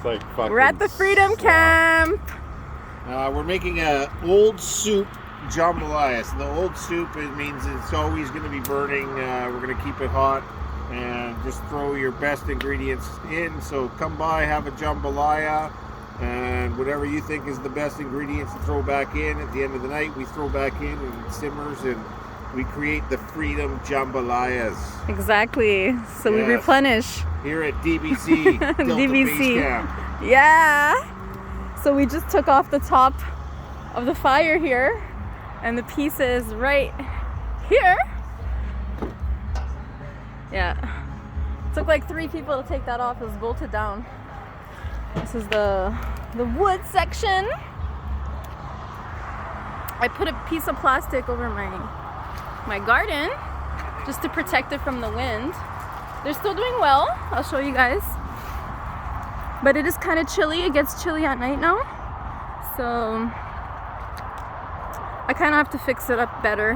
It's like fucking. We're at the Freedom Camp. We're making a old soup jambalaya. So the old soup, it means it's always going to be burning. We're going to keep it hot and just throw your best ingredients in. So come by, have a jambalaya, and whatever you think is the best ingredients to throw back in. At the end of the night, we throw back in and it simmers, and we create the Freedom Jambalayas. Exactly. So we replenish. Here at DBC, Delta DBC. Base Camp. Yeah. So we just took off the top of the fire here, and the piece is right here. Yeah. Took like 3 people to take that off. It was bolted down. This is the wood section. I put a piece of plastic over my garden just to protect it from the wind. They're still doing well. I'll show you guys. But it is kind of chilly. It gets chilly at night now. So I kind of have to fix it up better.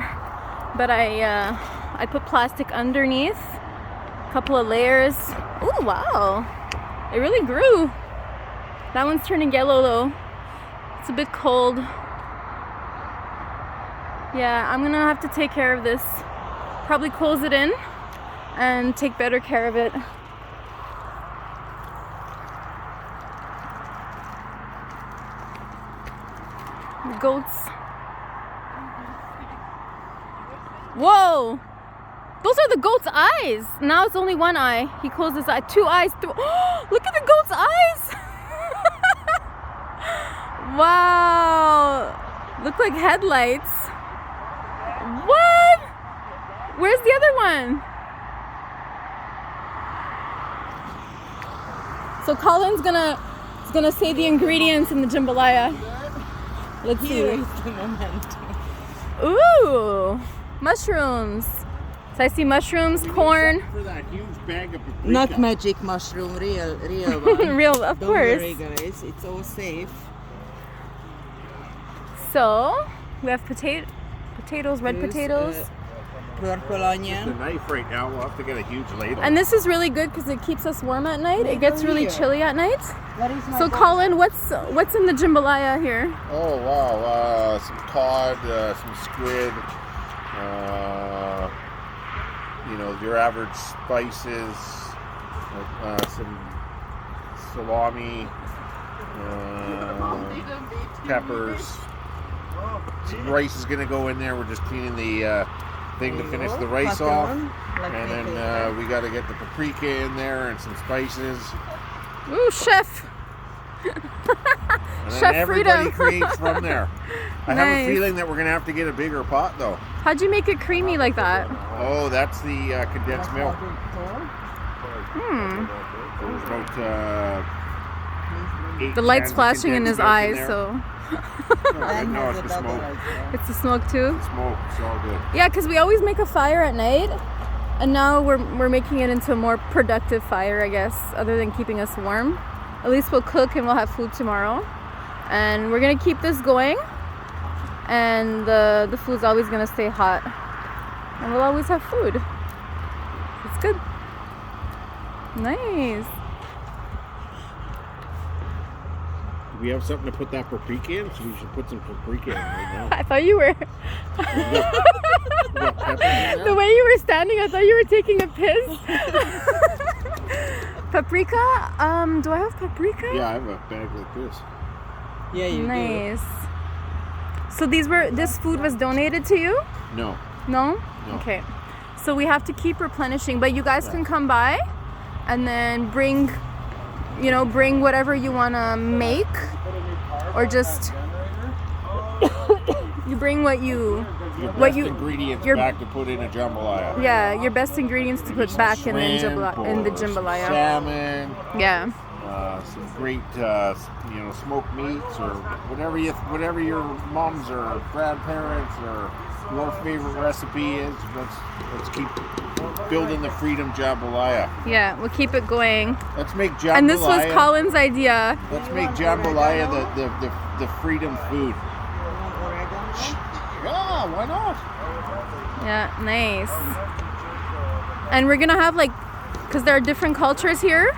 But I put plastic underneath. A couple of layers. Oh, wow. It really grew. That one's turning yellow though. It's a bit cold. Yeah, I'm gonna have to take care of this. Probably close it in and take better care of it. The goats. Whoa! Those are the goat's eyes. Now it's only one eye. He closed his eye. 2 eyes. Look at the goat's eyes! Wow! Look like headlights. What? Where's the other one? So Colin's gonna say the ingredients in the jambalaya. Let's see. Ooh, mushrooms. So I see mushrooms, corn. For that huge bag of paprika. Not magic mushroom, real one. Real, of Don't course. worry, guys, it's all safe. So we have potatoes, red potatoes. Purple The onion. knife right now, we'll have to get a huge ladle. And this is really good because it keeps us warm at night. It gets really chilly at night. What is my So Colin, what's in the jambalaya here? Oh wow, some cod, some squid, your average spices, some salami, peppers. Some rice is gonna go in there. We're just cleaning the thing to finish the rice off, and then we got to get the paprika in there and some spices. Ooh, chef! And then Chef everybody Freedom. creates from there. I have Nice. a feeling that we're gonna have to get a bigger pot though. How'd you make it creamy like that? Oh, that's the condensed milk. There's about 8 The light's cans of flashing in his condensed milk eyes, there. so No, it's the smoke. it's the smoke too. Smoke, it's all good. Yeah, because we always make a fire at night, and now we're making it into a more productive fire, I guess, other than keeping us warm. At least we'll cook and we'll have food tomorrow. And we're gonna keep this going, and the food's always gonna stay hot, and we'll always have food. It's good. Nice. Do we have something to put that paprika in? So we should put some paprika in right now. I thought you were. We got pepper in there? The way you were standing, I thought you were taking a piss. Paprika? Do I have paprika? Yeah, I have a bag like this. Yeah, you Nice. So this food was donated to you? No. No? No. Okay. So we have to keep replenishing, but you guys can come by and then bring whatever you want to make, or just you bring what you Ingredients your- back to put in a jambalaya. yeah, your best ingredients to put back in the jambalaya. Salmon, Yeah. some great smoked meats, or whatever your moms or grandparents or your favorite recipe is. Let's keep building the Freedom Jambalaya. Yeah, we'll keep it going. Let's make jambalaya. And this was Colin's idea. Let's make jambalaya the freedom food. Yeah, why not? Yeah, nice. And we're gonna have because there are different cultures here,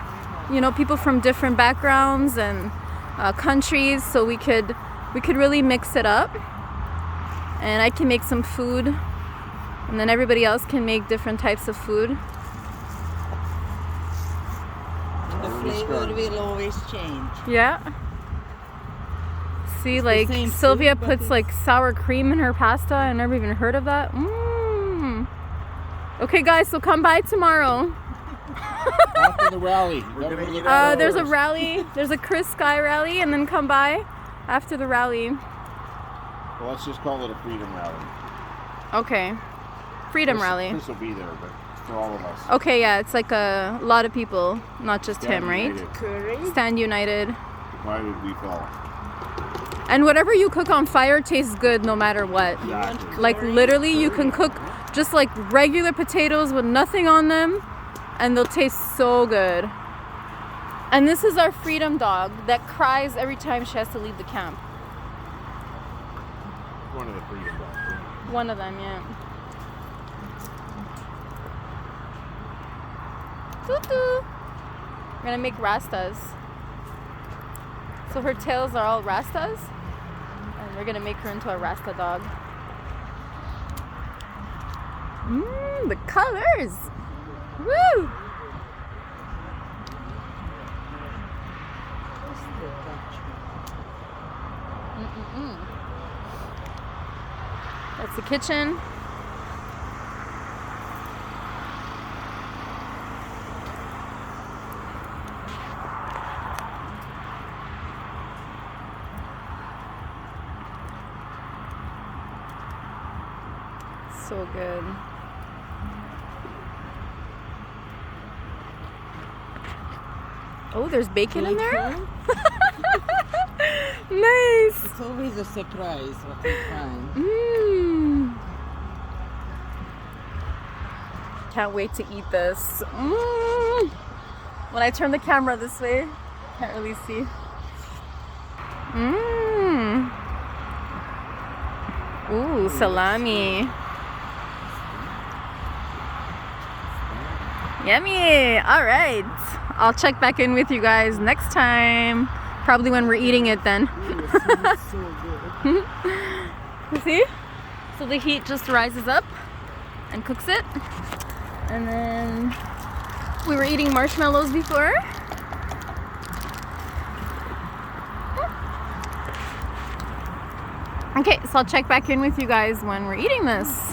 you know, people from different backgrounds and countries, so we could really mix it up. And I can make some food, and then everybody else can make different types of food. The flavor will always change. Yeah. See, It's the like same Sylvia soup, but puts it's- like sour cream in her pasta. I never even heard of that. Okay, guys, so come by tomorrow. After the rally, we're gonna eat out There's a first. rally. There's a Chris Sky rally, and then come by after the rally. Well, let's just call it a freedom rally. Okay. Freedom Chris- rall. Chris will be there, but for all of us. Okay, yeah, it's like a lot of people, not just Stand him, right? united, Curry. Stand united. divided we fall. And whatever you cook on fire tastes good no matter what. Exactly. Like literally, you can cook just like regular potatoes with nothing on them, and they'll taste so good. And this is our freedom dog that cries every time she has to leave the camp. One of the freedom dogs. One of them, yeah. Tutu. We're gonna make rastas. So her tails are all rastas, and we're gonna make her into a rasta dog. The colors! Woo! That's the kitchen. So good. Oh, there's bacon in there? Nice! It's always a surprise what you find. Can't wait to eat this. When I turn the camera this way, can't really see. Ooh, salami. Yummy! All right. I'll check back in with you guys next time. Probably when we're eating it then. So good. You see? So the heat just rises up and cooks it. And then we were eating marshmallows before. Okay, so I'll check back in with you guys when we're eating this.